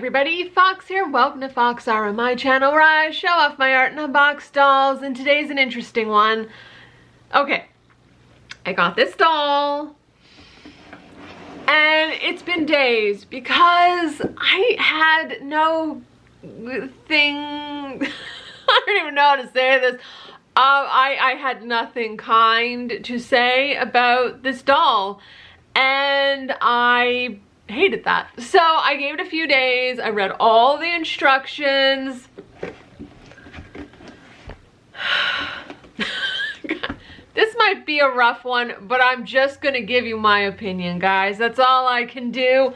everybody, Fox here. Welcome to foxarwen, my channel where I show off my art and unbox dolls, and today's an interesting one. Okay, I got this doll, and it's been days because I had no thing, I don't even know how to say this. I had nothing kind to say about this doll, and I hated that. So I gave it a few days. I read all the instructions. This might be a rough one, but I'm just gonna give you my opinion, guys. That's all I can do.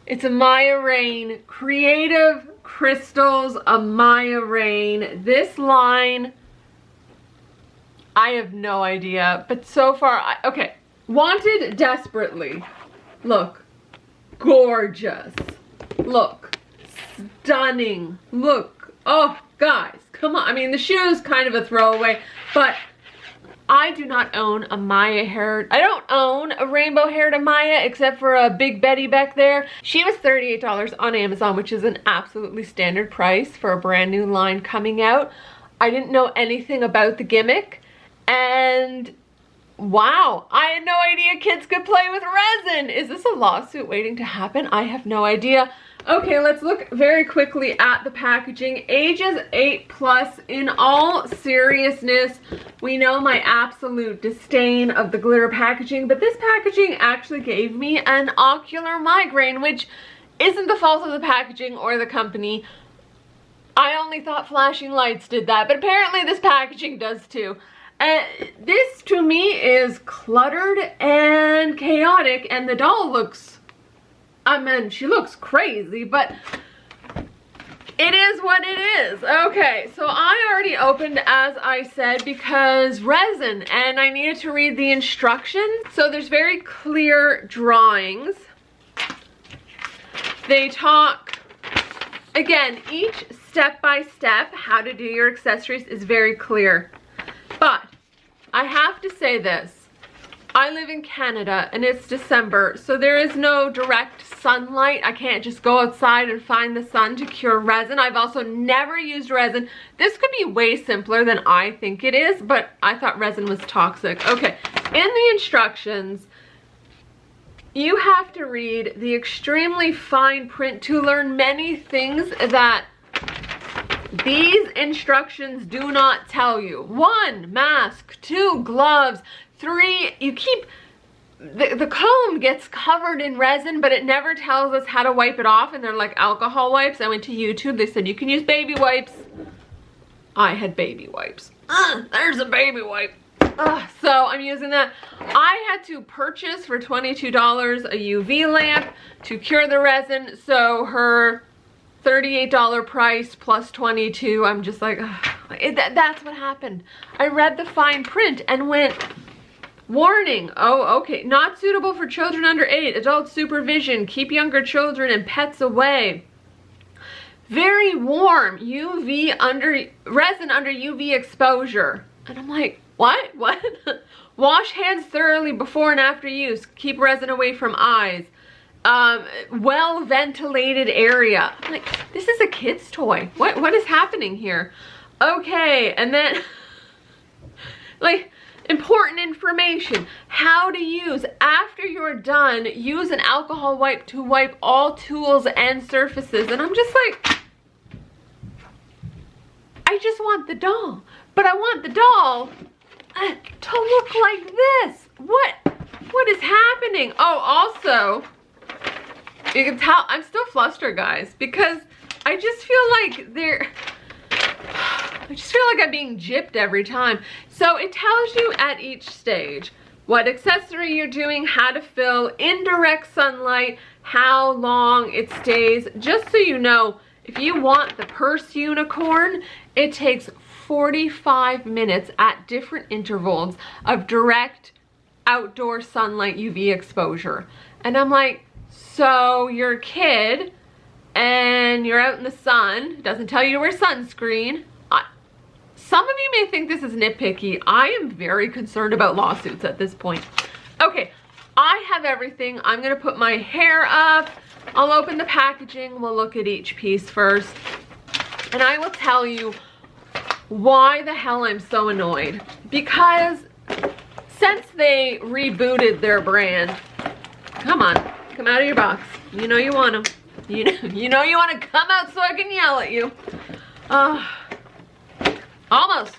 It's Amaya Rain, Creative Crystals Amaya Rain. This line, I have no idea, but so far, okay. Wanted desperately. Look. Gorgeous. Look. Stunning. Look. Oh, guys, come on. I mean, the shoe is kind of a throwaway, but I do not own a Amaya hair. I don't own a rainbow haired Amaya except for a Big Betty back there. She was $38 on Amazon, which is an absolutely standard price for a brand new line coming out. I didn't know anything about the gimmick, and wow, I had no idea kids could play with resin. Is this a lawsuit waiting to happen? I have no idea. Okay, let's look very quickly at the packaging. Ages 8+. In all seriousness, we know my absolute disdain of the glitter packaging, but this packaging actually gave me an ocular migraine, which isn't the fault of the packaging or the company. I only thought flashing lights did that, but apparently this packaging does too. This to me is cluttered and chaotic, and the doll looks, I mean, she looks crazy, but it is what it is. Okay, so I already opened, as I said, because resin, and I needed to read the instructions. So there's very clear drawings. They talk, again, each step by step, how to do your accessories is very clear. But I have to say this, I live in Canada and it's December, so there is no direct sunlight. I can't just go outside and find the sun to cure resin. I've also never used resin. This could be way simpler than I think it is, but I thought resin was toxic. Okay, in the instructions, you have to read the extremely fine print to learn many things that these instructions do not tell you. 1, mask. 2, gloves. 3, you keep, the comb gets covered in resin, but it never tells us how to wipe it off, and they're like alcohol wipes. I went to YouTube, they said you can use baby wipes. I had baby wipes. There's a baby wipe. So I'm using that. I had to purchase for $22 a UV lamp to cure the resin, so her $38 price plus $22, I'm just like, that's what happened. I read the fine print and went, warning, oh, okay, not suitable for children under 8, adult supervision, keep younger children and pets away. Very warm, UV under, resin under UV exposure. And I'm like, what? Wash hands thoroughly before and after use, keep resin away from eyes. Well ventilated area. I'm like, this is a kid's toy. What is happening here? Okay, and then like important information, how to use. After you're done, use an alcohol wipe to wipe all tools and surfaces. And I'm just like, I just want the doll, but I want the doll to look like this. What is happening? Oh, also, you can tell I'm still flustered, guys, because I just feel like I'm being gypped every time. So it tells you at each stage what accessory you're doing, how to fill, indirect sunlight, how long it stays. Just so you know, if you want the purse unicorn, it takes 45 minutes at different intervals of direct outdoor sunlight UV exposure. And I'm like, so you're a kid and you're out in the sun, it doesn't tell you to wear sunscreen. Some of you may think this is nitpicky. I am very concerned about lawsuits at this point. Okay, I have everything. I'm gonna put my hair up. I'll open the packaging, we'll look at each piece first, and I will tell you why the hell I'm so annoyed. Because since they rebooted their brand, come on, come out of your box. You know you want them. You know you want to come out so I can yell at you. Almost.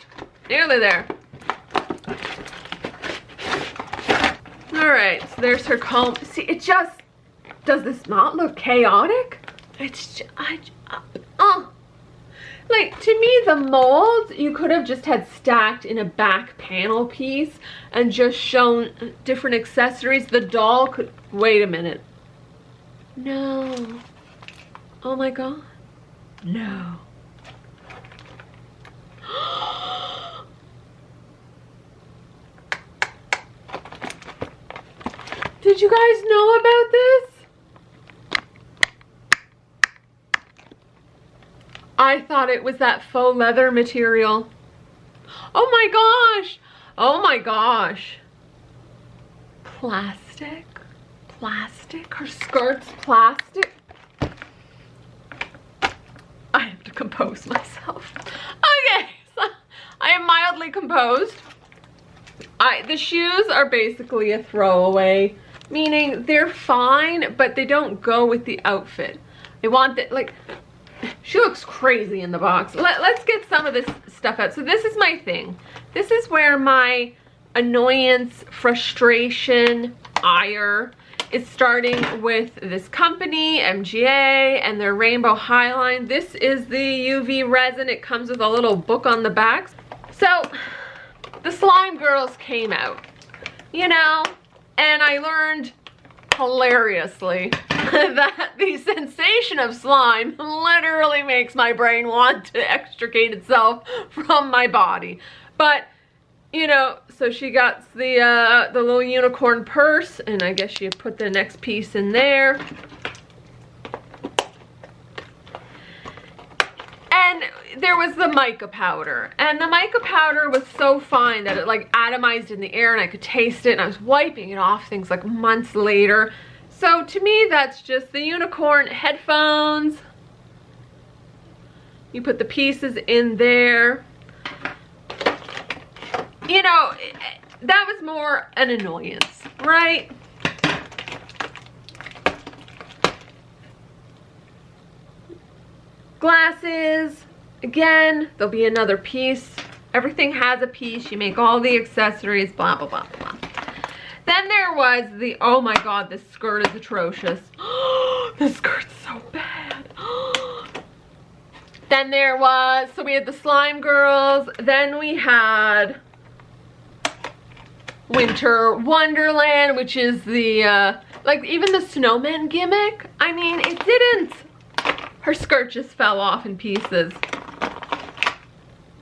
Nearly there. Alright, so there's her comb. See, it just, does this not look chaotic? It's just, like, to me, the molds, you could have just had stacked in a back panel piece and just shown different accessories. The doll could, wait a minute. No. Oh my God. No. Did you guys know about this? I thought it was that faux leather material. Oh my gosh. Oh my gosh. Plastic. Plastic. Her skirt's plastic. I have to compose myself. Okay, so I am mildly composed. The shoes are basically a throwaway, meaning they're fine, but they don't go with the outfit. I want that, like, she looks crazy in the box. Let's get some of this stuff out. So this is my thing. This is where my annoyance, frustration, ire is starting with this company, MGA, and their Rainbow Highline. This is the UV resin. It comes with a little book on the back. So the slime girls came out, you know, and I learned hilariously that the sensation of slime literally makes my brain want to extricate itself from my body. But, you know, so she got the little unicorn purse, and I guess she put the next piece in there. And there was the mica powder, and the mica powder was so fine that it like atomized in the air and I could taste it, and I was wiping it off things like months later. So to me, that's just the unicorn headphones. You put the pieces in there. You know, that was more an annoyance, right? Glasses, again, there'll be another piece. Everything has a piece. You make all the accessories, blah, blah, blah, blah. Then there was the, oh my God, this skirt is atrocious. This skirt's so bad. Then there was, so we had the slime girls. Then we had Winter Wonderland, which is the, like even the snowman gimmick. I mean, it didn't. Her skirt just fell off in pieces.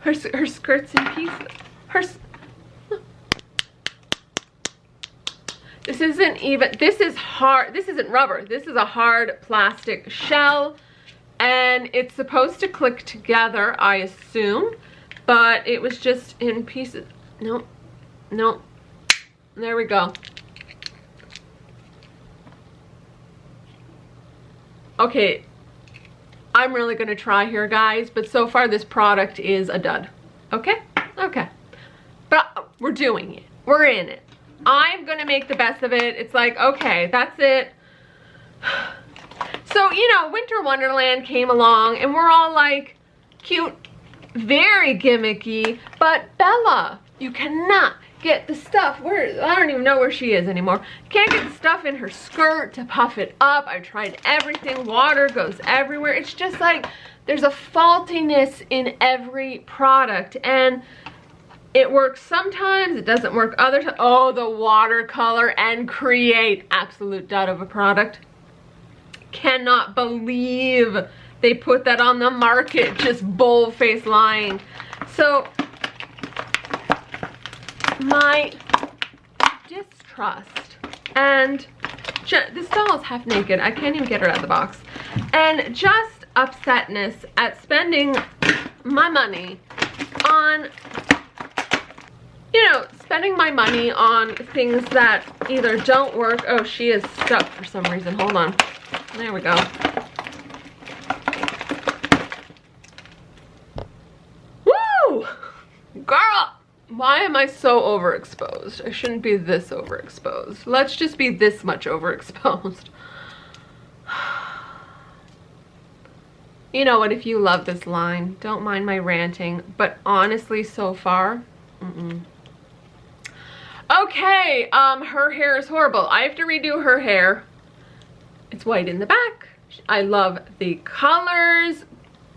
Her skirt's in pieces. This isn't even, this is hard, this isn't rubber. This is a hard plastic shell, and it's supposed to click together, I assume, but it was just in pieces. No, no, there we go. Okay. I'm really gonna try here, guys, but so far this product is a dud. Okay? Okay. But we're doing it. We're in it. I'm gonna make the best of it. It's like, okay, that's it. So, you know, Winter Wonderland came along, and we're all like, cute, very gimmicky, but Bella, you cannot get the stuff, where, I don't even know where she is anymore. Can't get the stuff in her skirt to puff it up. I've tried everything. Water goes everywhere. It's just like there's a faultiness in every product, and it works sometimes, it doesn't work other times. Oh, the watercolor and Create, absolute dud of a product. Cannot believe they put that on the market, just bold-faced lying. So my distrust, and this doll is half naked, I can't even get her out of the box, and just upsetness at spending my money on, you know, spending my money on things that either don't work. Oh, she is stuck for some reason, hold on. There we go. Woo! Girl! Why am I so overexposed? I shouldn't be this overexposed. Let's just be this much overexposed. You know what, if you love this line, don't mind my ranting, but honestly, so far, Okay, her hair is horrible. I have to redo her hair. It's white in the back. I love the colors.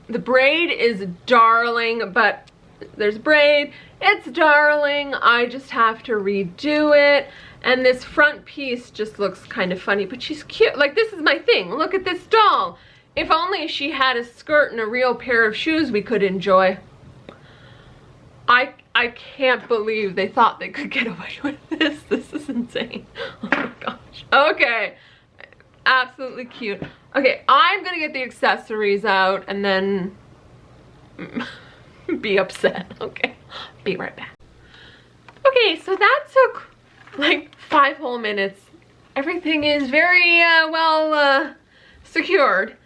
The braid is darling, but there's braid. It's darling. I just have to redo it. And this front piece just looks kind of funny, but she's cute. Like, this is my thing. Look at this doll. If only she had a skirt and a real pair of shoes we could enjoy. I can't believe they thought they could get away with this. This is insane. Oh my gosh. Okay. Absolutely cute. Okay, I'm gonna get the accessories out and then be upset. Okay, be right back. Okay, so that took like 5 whole minutes. Everything is very well secured.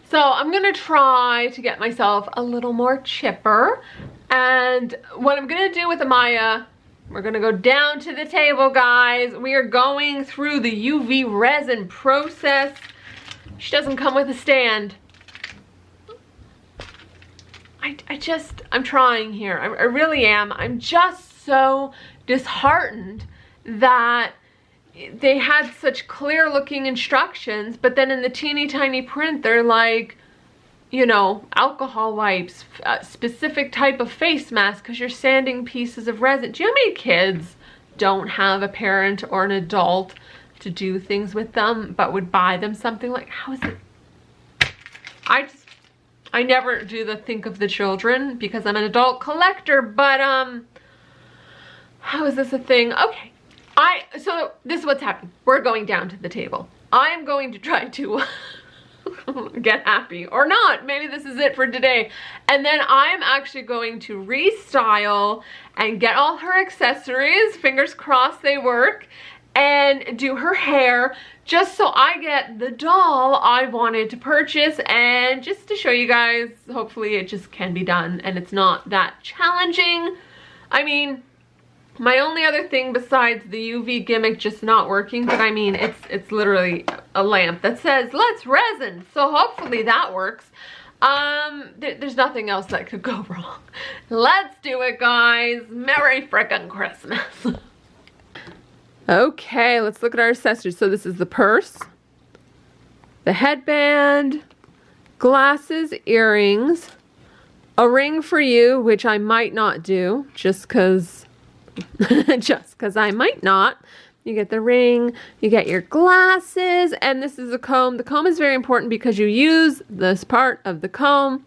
So I'm gonna try to get myself a little more chipper. And what I'm gonna do with Amaya, we're gonna go down to the table, guys. We are going through the UV resin process. She doesn't come with a stand. I'm trying here. I really am. I'm just so disheartened that they had such clear looking instructions, but then in the teeny tiny print, they're like, you know, alcohol wipes, specific type of face mask because you're sanding pieces of resin. Do you know how many kids don't have a parent or an adult to do things with them, but would buy them something like, how is it? I never do the think of the children because I'm an adult collector, but how is this a thing? Okay. So this is what's happening. We're going down to the table. I am going to try to get happy or not. Maybe this is it for today. And then I'm actually going to restyle and get all her accessories. Fingers crossed they work. And do her hair just so I get the doll I wanted to purchase, and just to show you guys, hopefully it just can be done and it's not that challenging. I mean, my only other thing besides the UV gimmick just not working, but I mean, it's literally a lamp that says, let's resin. So hopefully that works. There's nothing else that could go wrong. Let's do it, guys. Merry frickin' Christmas. Okay, let's look at our accessories. So this is the purse, the headband, glasses, earrings, a ring for you, which I might not do just because I might not. You get the ring, you get your glasses, and this is a comb. The comb is very important because you use this part of the comb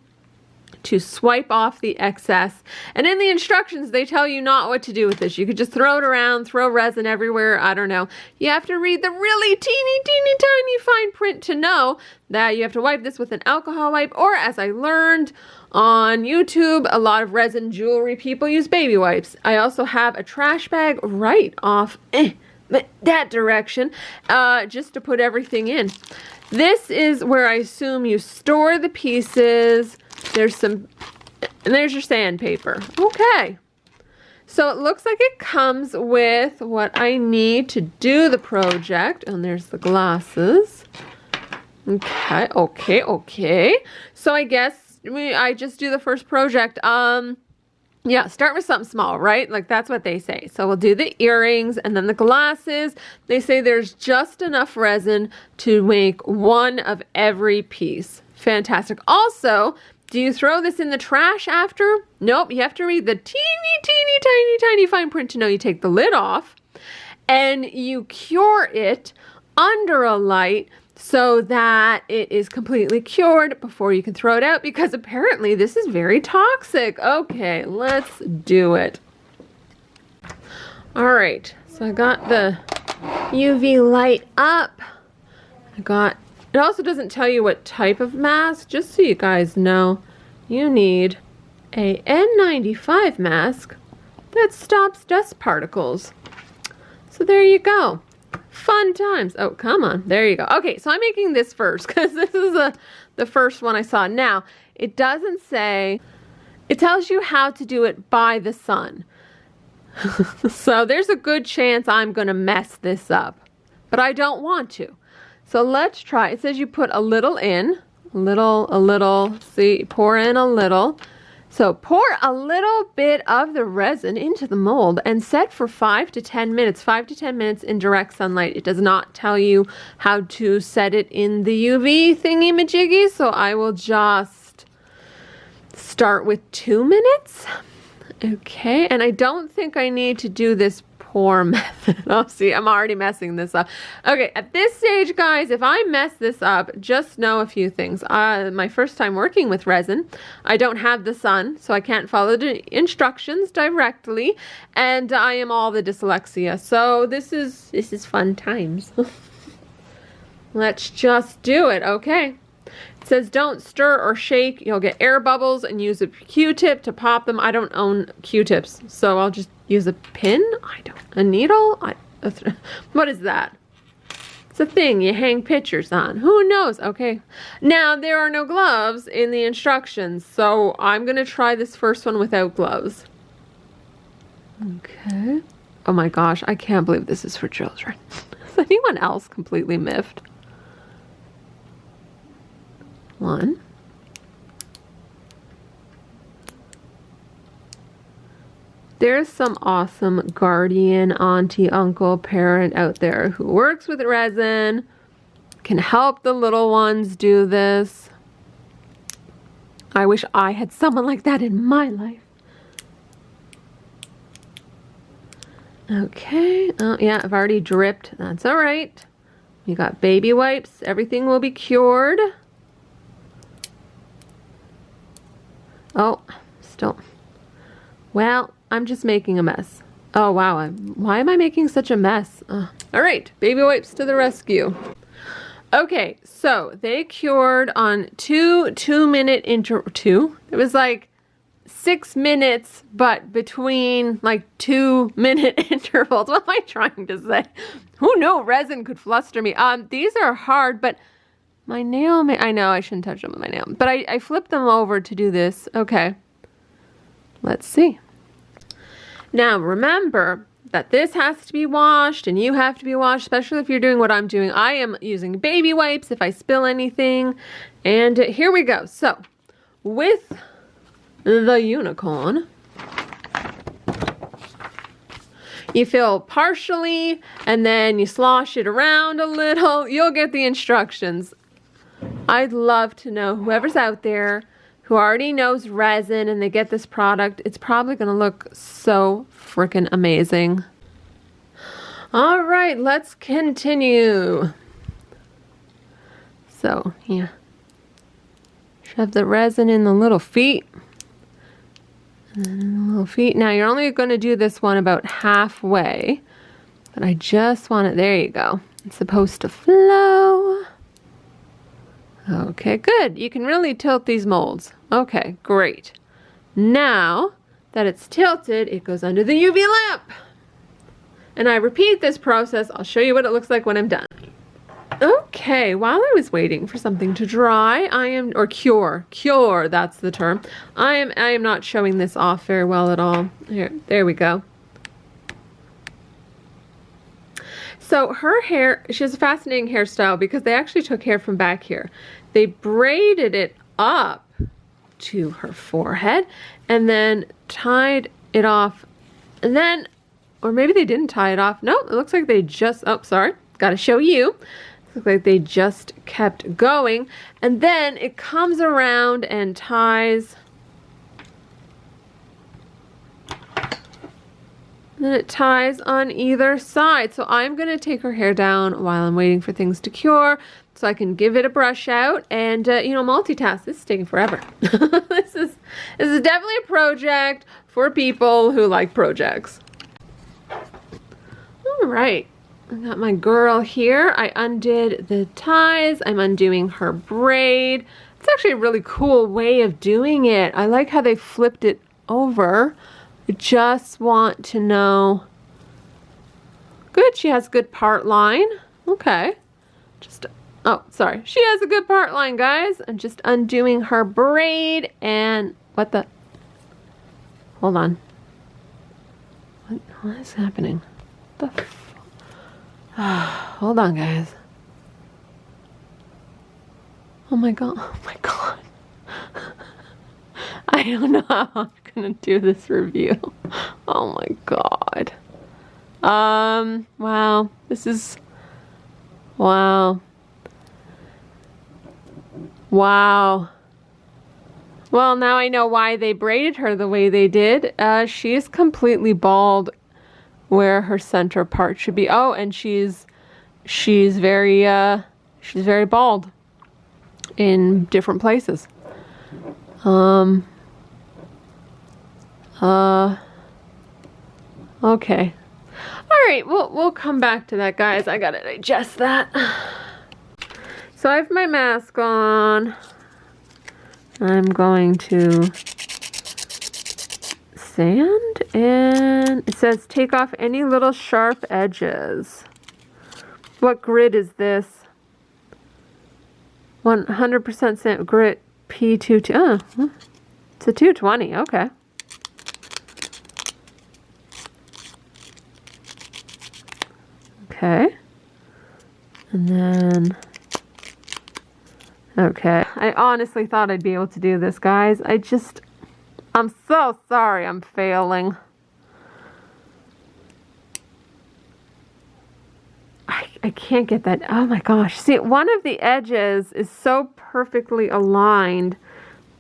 to swipe off the excess. And in the instructions, they tell you not what to do with this. You could just throw it around, throw resin everywhere, I don't know. You have to read the really teeny tiny fine print to know that you have to wipe this with an alcohol wipe, or as I learned on YouTube, a lot of resin jewelry people use baby wipes. I also have a trash bag right off that direction, just to put everything in. This is where I assume you store the pieces. There's your sandpaper. Okay. So it looks like it comes with what I need to do the project. And there's the glasses. Okay. So I guess I just do the first project. Yeah, start with something small, right? Like that's what they say. So we'll do the earrings and then the glasses. They say there's just enough resin to make one of every piece. Fantastic. Also, do you throw this in the trash after? Nope, you have to read the teeny tiny fine print to know you take the lid off and you cure it under a light so that it is completely cured before you can throw it out, because apparently this is very toxic. Okay, let's do it. All right, so I got the UV light up. It also doesn't tell you what type of mask, just so you guys know. You need a N95 mask that stops dust particles. So there you go. Fun times. Oh, come on. There you go. Okay, so I'm making this first because this is the first one I saw. Now, it doesn't say, it tells you how to do it by the sun. So there's a good chance I'm going to mess this up, but I don't want to. So let's try. It says you put a little in, a little, see, pour in a little. So pour a little bit of the resin into the mold and set for 5 to 10 minutes. 5 to 10 minutes in direct sunlight. It does not tell you how to set it in the UV thingy-majiggy, so I will just start with 2 minutes. Okay, and I don't think I need to do this pour method. Oh, see, I'm already messing this up. Okay, at this stage, guys, if I mess this up, just know a few things. My first time working with resin, I don't have the sun, so I can't follow the instructions directly, and I am all the dyslexia. So this is fun times. Let's just do it, okay? It says don't stir or shake. You'll get air bubbles, and use a Q-tip to pop them. I don't own Q-tips, so I'll just use a pin. A needle? What is that? It's a thing you hang pictures on. Who knows? Okay. Now, there are no gloves in the instructions, so I'm going to try this first one without gloves. Okay. Oh my gosh, I can't believe this is for children. Is anyone else completely miffed? 1. There's some awesome guardian, auntie, uncle, parent out there who works with resin, can help the little ones do this. I wish I had someone like that in my life. Okay, oh yeah, I've already dripped. That's all right. You got baby wipes. Everything will be cured. Oh, still. Well, I'm just making a mess. Oh, wow. Why am I making such a mess? All right, baby wipes to the rescue. Okay, so they cured on two-minute It was like 6 minutes, but between like 2-minute intervals. What am I trying to say? Who knew resin could fluster me? These are hard, but my nail, I know I shouldn't touch them with my nail, but I flipped them over to do this. Okay, let's see. Now remember that this has to be washed and you have to be washed, especially if you're doing what I'm doing. I am using baby wipes if I spill anything. And here we go. So with the unicorn, you fill partially and then you slosh it around a little. You'll get the instructions. I'd love to know whoever's out there who already knows resin and they get this product. It's probably going to look so freaking amazing. All right, let's continue. So, yeah. Shove the resin in the little feet. And then in the little feet. Now, you're only going to do this one about halfway. But I just want it, there you go. It's supposed to flow. Okay, good. You can really tilt these molds. Okay, great. Now that it's tilted, it goes under the UV lamp. And I repeat this process. I'll show you what it looks like when I'm done. Okay, while I was waiting for something to dry, or cure, that's the term. I am not showing this off very well at all. Here, there we go. So her hair, she has a fascinating hairstyle because they actually took hair from back here. They braided it up to her forehead and then tied it off. And then, or maybe they didn't tie it off. No, it looks like they just, oh, sorry, gotta show you. It looks like they just kept going. And then it comes around and ties. And then it ties on either side. So I'm going to take her hair down while I'm waiting for things to cure so I can give it a brush out and, you know, multitask. This is taking forever. This is definitely a project for people who like projects. All right. I got my girl here. I undid the ties. I'm undoing her braid. It's actually a really cool way of doing it. I like how they flipped it over. I just want to know. Good, she has good part line. Okay. Just, oh, sorry. She has a good part line, guys. I'm just undoing her braid and what the, hold on. What is happening? What the hold on, guys. Oh my god, oh my god. I don't know how I'm gonna do this review. Oh my god. Wow. This is, wow. Wow. Well, now I know why they braided her the way they did. She is completely bald where her center part should be. Oh, and she's very bald in different places. Okay. All right, we'll come back to that, guys. I gotta digest that. So I have my mask on. I'm going to sand, and it says take off any little sharp edges. What grit is this? 100% sand grit P2. Oh, it's a 220. Okay. Okay. And then, okay. I honestly thought I'd be able to do this, guys. I'm so sorry I'm failing. I can't get that. Oh my gosh. See, one of the edges is so perfectly aligned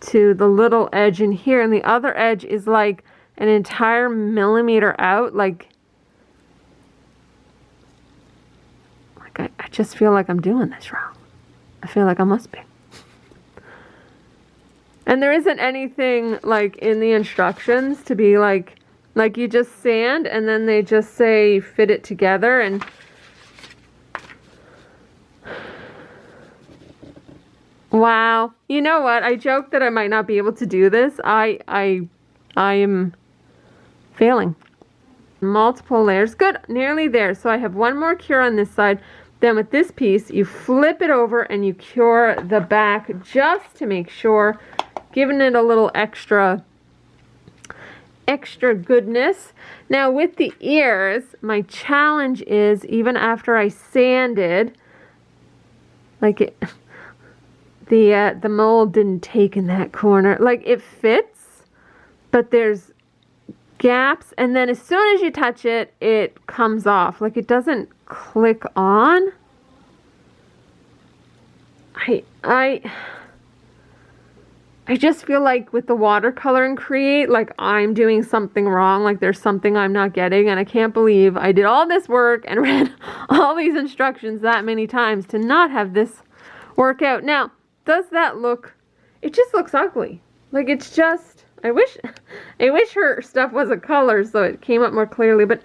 to the little edge in here, and the other edge is like an entire millimeter out. Like I just feel like I'm doing this wrong. I feel like I must be. And there isn't anything like in the instructions to be like you just sand and then they just say fit it together. And wow. You know what? I joked that I might not be able to do this. I am failing. Multiple layers. Good. Nearly there. So I have one more cure on this side. Then with this piece, you flip it over and you cure the back just to make sure, giving it a little extra goodness. Now with the ears, my challenge is even after I sanded, like the mold didn't take in that corner. Like it fits, but there's gaps, and then as soon as you touch it, it comes off. Like it doesn't click on. I just feel like with the watercolor and Create, like I'm doing something wrong, like there's something I'm not getting, and I can't believe I did all this work and read all these instructions that many times to not have this work out. Now, does that look, it just looks ugly. Like it's just, I wish her stuff was a color so it came up more clearly, but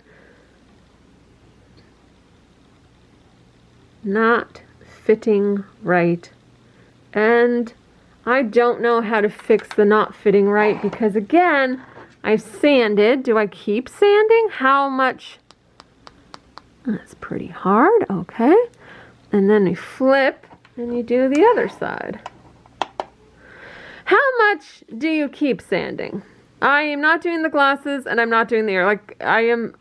not fitting right. And I don't know how to fix the not fitting right because again, I've sanded. Do I keep sanding? How much? That's pretty hard. Okay. And then you flip and you do the other side. How much do you keep sanding? I am not doing the glasses and I'm not doing the ear. Like I am,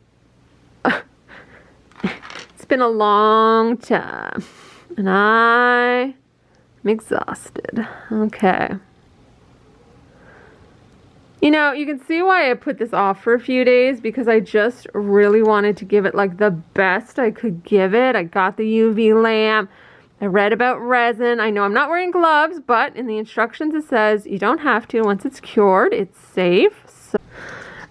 it's been a long time and I'm exhausted. Okay. You know, you can see why I put this off for a few days because I just really wanted to give it like the best I could give it. I got the UV lamp. I read about resin. I know I'm not wearing gloves, but in the instructions it says you don't have to once it's cured. It's safe. So,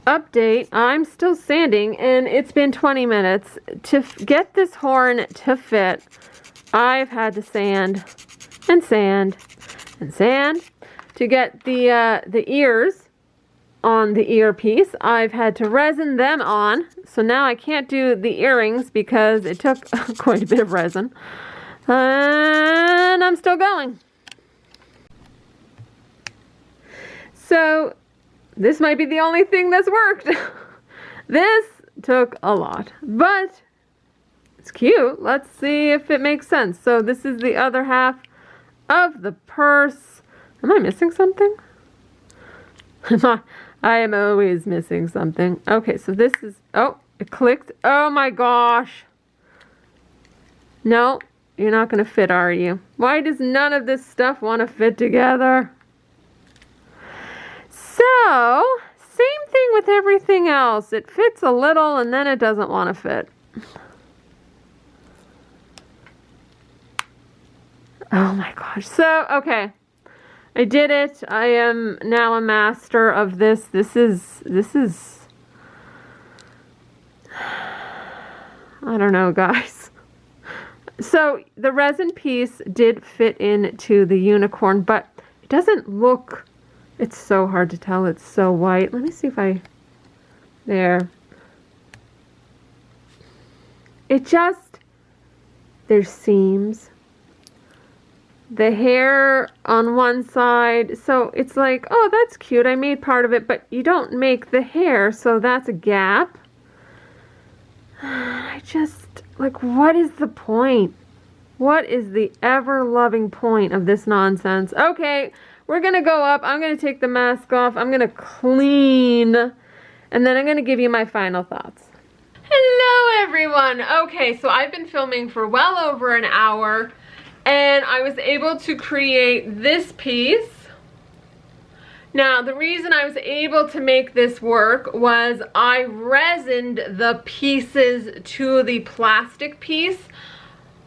update, I'm still sanding and it's been 20 minutes. To get this horn to fit, I've had to sand and sand and sand. To get the ears on the earpiece, I've had to resin them on. So now I can't do the earrings because it took quite a bit of resin. And I'm still going. So this might be the only thing that's worked. This took a lot, but it's cute. Let's see if it makes sense. So this is the other half of the purse. Am I missing something? I am always missing something. Okay, so this is, oh, it clicked. Oh my gosh. No, you're not going to fit, are you? Why does none of this stuff want to fit together? So, same thing with everything else. It fits a little and then it doesn't want to fit. Oh my gosh. So, okay. I did it. I am now a master of this. This is, I don't know, guys. So the resin piece did fit into the unicorn, but it doesn't look, it's so hard to tell. It's so white. Let me see if there. It just, there's seams. The hair on one side, so it's like, oh, that's cute, I made part of it, but you don't make the hair, so that's a gap. I just, like, what is the point? What is the ever-loving point of this nonsense? Okay, we're gonna go up, I'm gonna take the mask off, I'm gonna clean, and then I'm gonna give you my final thoughts. Hello, everyone. Okay, so I've been filming for well over an hour, and I was able to create this piece. Now, the reason I was able to make this work was I resined the pieces to the plastic piece.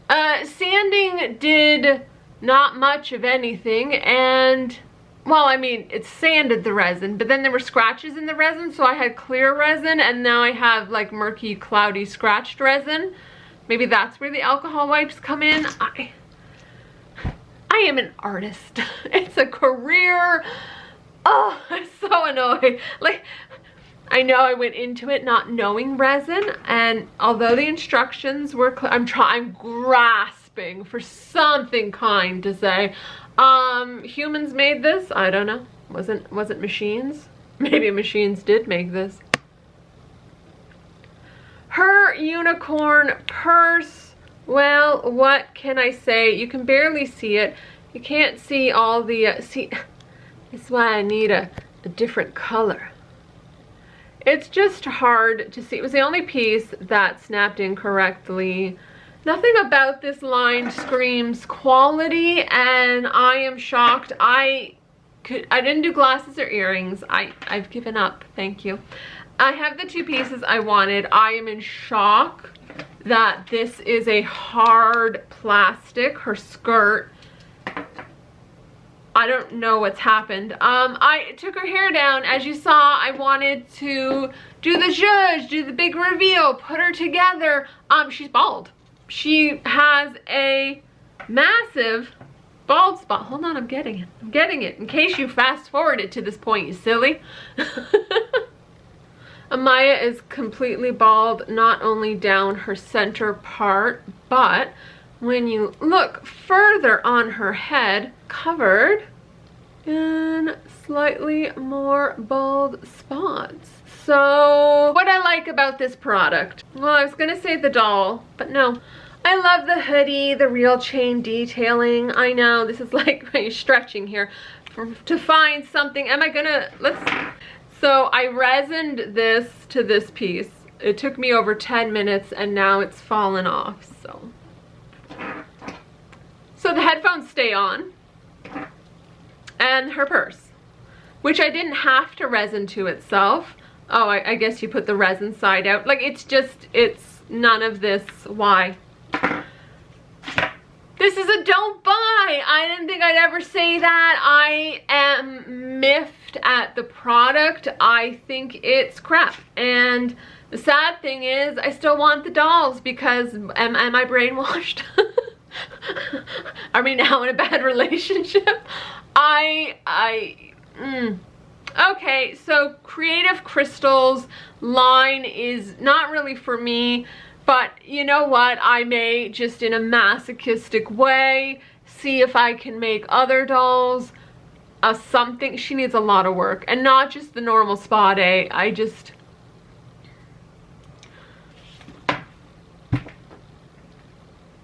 Sanding did not much of anything, and, well, I mean, it sanded the resin, but then there were scratches in the resin, so I had clear resin, and now I have, like, murky, cloudy, scratched resin. Maybe that's where the alcohol wipes come in. I am an artist. It's a career. Oh, I'm so annoyed. Like, I know I went into it not knowing resin, and although the instructions were clear, I'm grasping for something kind to say. Humans made this? I don't know. Wasn't machines? Maybe machines did make this. Her unicorn purse. Well, what can I say? You can barely see it. You can't see all the, see, that's why I need a different color. It's just hard to see. It was the only piece that snapped in correctly. Nothing about this line screams quality, and I am shocked. I didn't do glasses or earrings. I've given up, thank you. I have the two pieces I wanted. I am in shock that this is a hard plastic. Her skirt, I don't know what's happened. I took her hair down. As you saw, I wanted to do the zhuzh, do the big reveal, put her together. She's bald. She has a massive bald spot. Hold on, I'm getting it. I'm getting it. In case you fast forward it to this point, you silly. Amaya is completely bald, not only down her center part, but when you look further on her head, covered in slightly more bald spots. So, what I like about this product? Well, I was gonna say the doll, but no. I love the hoodie, the real chain detailing. I know, this is like stretching here to find something. Am I gonna, so I resined this to this piece. It took me over 10 minutes and now it's fallen off, so the headphones stay on, and her purse, which I didn't have to resin to itself. Oh, I guess you put the resin side out. Like, it's none of this. Why? This is a don't buy. I didn't think I'd ever say that. I am miffed at the product. I think it's crap. And the sad thing is, I still want the dolls because am I brainwashed? Are we now in a bad relationship? Okay, so Creative Crystals line is not really for me, but you know what? I may, just in a masochistic way, see if I can make other dolls. something. She needs a lot of work, and not just the normal spa day. I just...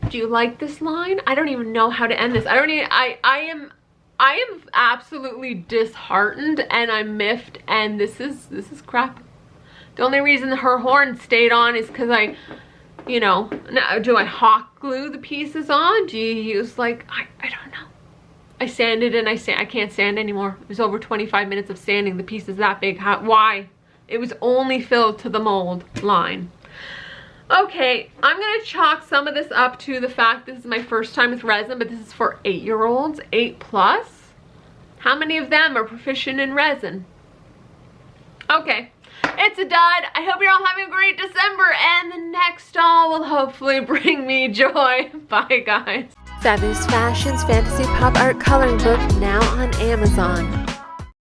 Do you like this line? I don't even know how to end this. I am absolutely disheartened, and I'm miffed, and this is crap. The only reason her horn stayed on is because I, you know, now, do I hot glue the pieces on? Do you use, like, I don't know. I sanded and I can't sand anymore. It was over 25 minutes of sanding the pieces that big. Why? It was only filled to the mold line. Okay, I'm gonna chalk some of this up to the fact this is my first time with resin, but this is for 8-year-olds, 8+. How many of them are proficient in resin? Okay, it's a dud. I hope you're all having a great December, and the next doll will hopefully bring me joy. Bye, guys. Fabulous Fashions Fantasy Pop Art Coloring Book now on Amazon.